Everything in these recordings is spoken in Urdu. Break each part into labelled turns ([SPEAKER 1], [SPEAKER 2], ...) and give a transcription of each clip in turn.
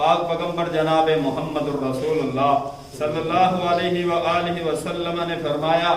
[SPEAKER 1] پاک پیغمبر جناب محمد الرسول اللہ صلی اللہ علیہ وآلہ وسلم نے فرمایا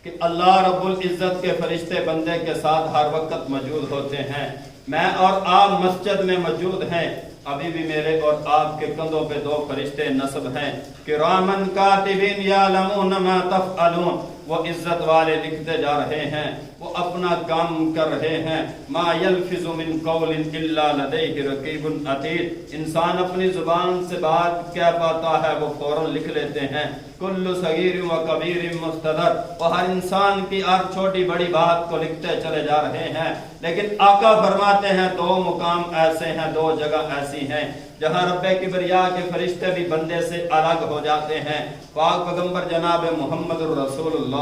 [SPEAKER 1] کہ اللہ رب العزت کے فرشتے بندے کے ساتھ ہر وقت موجود ہوتے ہیں. میں اور آپ مسجد میں موجود ہیں، ابھی بھی میرے اور آپ کے کندھوں پہ دو فرشتے نصب ہیں، کرامن کاتبین یعلمون ما تفعلون. وہ عزت والے لکھتے جا رہے ہیں، وہ اپنا کام کر رہے ہیں. ما یلفظ من قول الا لدیہ رقیب عتید. انسان اپنی زبان سے بات کیا پاتا ہے وہ فوراً لکھ لیتے ہیں. کل صغیر و کبیر مستدر. وہ ہر انسان کی ہر چھوٹی بڑی بات کو لکھتے چلے جا رہے ہیں. لیکن آقا فرماتے ہیں دو مقام ایسے ہیں، دو جگہ ایسی ہیں جہاں رب کبریا کے فرشتے بھی بندے سے الگ ہو جاتے ہیں. پاک پیغمبر جناب محمد الرسول اللہ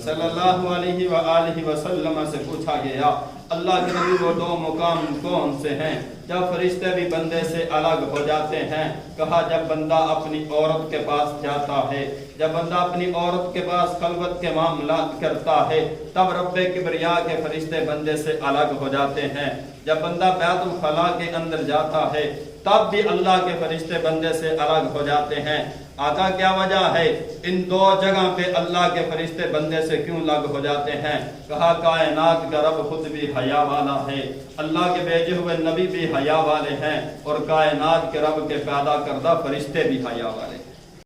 [SPEAKER 1] صلی اللہ علیہ وآلہ وسلم سے پوچھا گیا اللہ کے نبی وہ دو مقام کون سے ہیں جب فرشتے بھی بندے سے الگ ہو جاتے ہیں؟ کہا جب بندہ اپنی عورت کے پاس جاتا ہے، جب بندہ اپنی عورت کے پاس خلوت کے معاملات کرتا ہے تب رب کبریا کے فرشتے بندے سے الگ ہو جاتے ہیں. جب بندہ بیت الخلاء کے اندر جاتا ہے تب بھی اللہ کے فرشتے بندے سے الگ ہو جاتے ہیں. آقا کیا وجہ ہے ان دو جگہ پہ اللہ کے فرشتے بندے سے کیوں الگ ہو جاتے ہیں؟ کہا کائنات کا رب خود بھی حیا والا ہے، اللہ کے بھیجے ہوئے نبی بھی حیا والے ہیں، اور کائنات کے رب کے پیدا کردہ فرشتے بھی حیا والے ہیں.